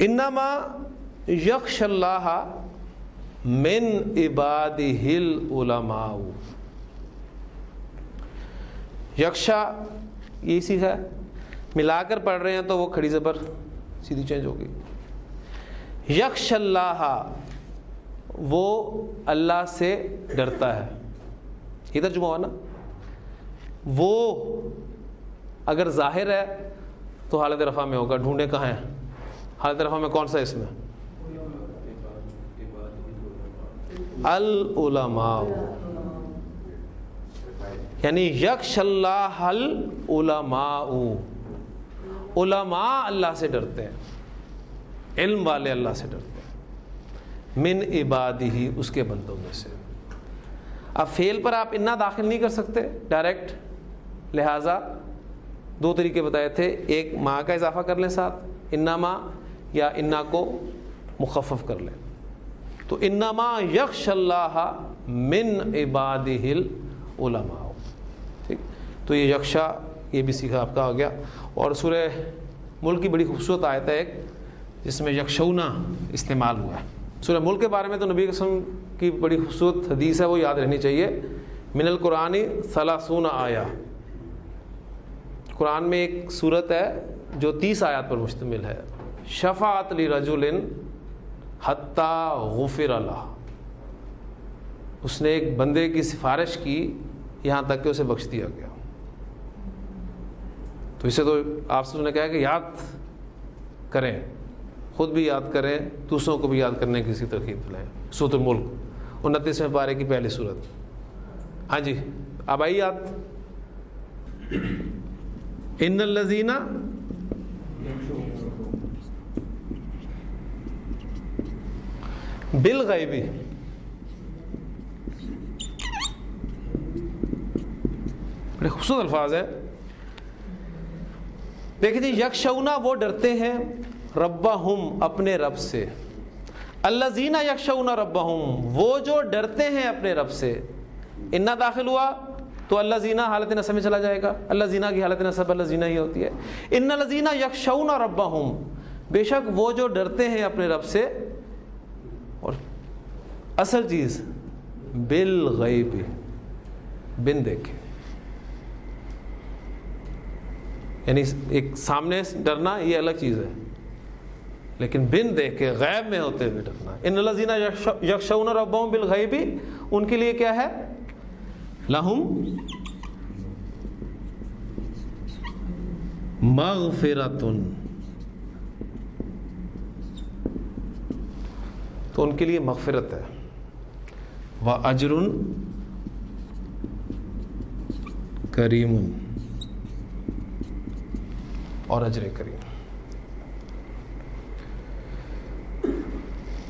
انما یخشى اللہ من عبادہ العلماء. یخشا یہ سی ہے، ملا کر پڑھ رہے ہیں تو وہ کھڑی زبر سیدھی چینج ہوگی. یخشى اللہ، وہ اللہ سے ڈرتا ہے. یہ ترجمہ ہوا نا. وہ اگر ظاہر ہے تو حالت رفع میں ہوگا. ڈھونڈے کہاں ہے حالت رفع میں؟ کون سا اسم ہے؟ العلماء، یعنی یخشى اللہ العلماء. علماء اللہ سے ڈرتے ہیں، علم والے اللہ سے ڈرتے ہیں. من عبادہ، اس کے بندوں میں سے. اب فعل پر آپ انا داخل نہیں کر سکتے ڈائریکٹ، لہٰذا دو طریقے بتائے تھے. ایک ماں کا اضافہ کر لیں ساتھ، انما، یا انا کو مخفف کر لیں. تو انما یخشى اللہ من عبادہ العلماء. ٹھیک، تو یہ یخشا یہ بھی سیکھا آپ کا آ گیا. اور سورہ ملک کی بڑی خوبصورت آیت ہے ایک جس میں یخشونا استعمال ہوا ہے. سورہ ملک کے بارے میں تو نبی قسم کی بڑی خوبصورت حدیث ہے، وہ یاد رہنی چاہیے. من القرآن 30 آیہ، قرآن میں ایک صورت ہے جو 30 آیات پر مشتمل ہے، شفاعت لرجل حتی غفر لہ، اس نے ایک بندے کی سفارش کی یہاں تک کہ اسے بخش دیا گیا. تو اسے تو آپ سے نے کہا کہ یاد کریں، خود بھی یاد کریں، دوسروں کو بھی یاد کرنے کی ترغیب دلائیں. سورۃ الملک 29ویں پارے کی پہلی سورت. ہاں جی اب آئی یاد. ان الذین بالغیب، بڑے خوبصورت الفاظ ہے. دیکھیں جی، یخشونا وہ ڈرتے ہیں، ربہم اپنے رب سے. الذین یخشون ربہم وہ جو ڈرتے ہیں اپنے رب سے. انا داخل ہوا تو الذین حالت نصب میں چلا جائے گا، الذین کی حالت نصب الذین ہی ہوتی ہے. ان الذین یخشون ربہم، بے شک وہ جو ڈرتے ہیں اپنے رب سے. اور اصل چیز بالغیب، بن دیکھے، یعنی ایک سامنے ڈرنا یہ الگ چیز ہے، لیکن بن دیکھ کے غیب میں ہوتے ہوئے ڈرنا. ان الذین یخشون ربہم بالغیب، ان کے لیے کیا ہے؟ لہم مغفرۃ، تو ان کے لیے مغفرت ہے. وَأَجْرٌ کریم، اور اجر کریم.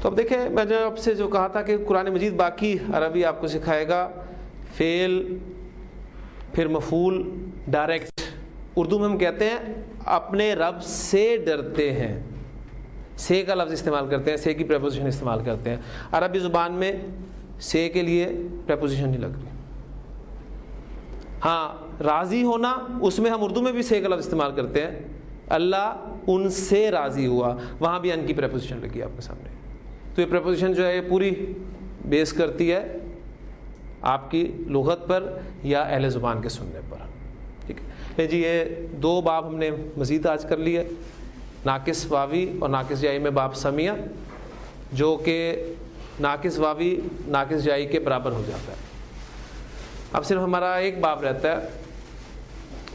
تو اب دیکھیں، میں نے آپ سے جو کہا تھا کہ قرآن مجید باقی عربی آپ کو سکھائے گا، فعل پھر مفعول ڈائریکٹ. اردو میں ہم کہتے ہیں اپنے رب سے ڈرتے ہیں، سے کا لفظ استعمال کرتے ہیں، سے کی پریپوزیشن استعمال کرتے ہیں. عربی زبان میں سے کے لیے پریپوزیشن نہیں لگ رہی. ہاں راضی ہونا، اس میں ہم اردو میں بھی سے کا لفظ استعمال کرتے ہیں. اللہ ان سے راضی ہوا، وہاں بھی ان کی پریپوزیشن لگی آپ کے سامنے. تو یہ پریپوزیشن جو ہے یہ پوری بیس کرتی ہے آپ کی لغت پر یا اہل زبان کے سننے پر. ٹھیک ہے جی. یہ دو باب ہم نے مزید آج کر لیے، ناقص واوی اور ناقص جائی میں باب سمیہ، جو کہ ناقص واوی ناقص جائی کے برابر ہو جاتا ہے. اب صرف ہمارا ایک باب رہتا ہے،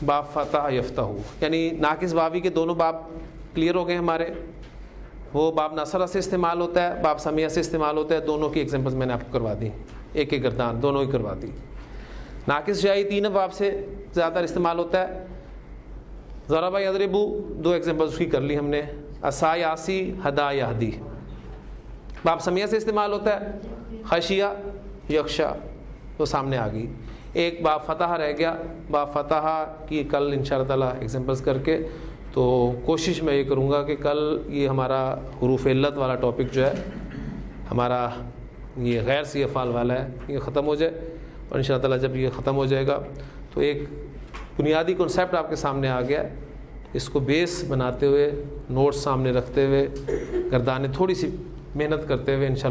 باب فتح یفتح، یعنی ناقص واوی کے دونوں باب کلیئر ہو گئے ہمارے. وہ باب نصرہ سے استعمال ہوتا ہے، باب سمیہ سے استعمال ہوتا ہے. دونوں کی ایگزامپلز میں نے آپ کو کروا دی، ایک ایک گردان دونوں ہی کروا دی. ناقص جائی 3 باب سے زیادہ استعمال ہوتا ہے. ضرب یضرب 2 ایگزامپلز اس کی کر لی ہم نے. عصا یعصی، ہدا یہدی. باب سمیہ سے استعمال ہوتا ہے، خشیہ یخشا، تو سامنے آ گئی. ایک باب فتح رہ گیا، باب فتح کی کل انشاءاللہ تعالی ایگزامپلز کر کے، تو کوشش میں یہ کروں گا کہ کل یہ ہمارا حروف علت والا ٹاپک جو ہے ہمارا، یہ غیر سی افعال والا ہے، یہ ختم ہو جائے. اور انشاءاللہ تعالی جب یہ ختم ہو جائے گا تو ایک بنیادی کنسیپٹ آپ کے سامنے آ گیا. اس کو بیس بناتے ہوئے، نوٹس سامنے رکھتے ہوئے، گردانے تھوڑی سی محنت کرتے ہوئے انشاءاللہ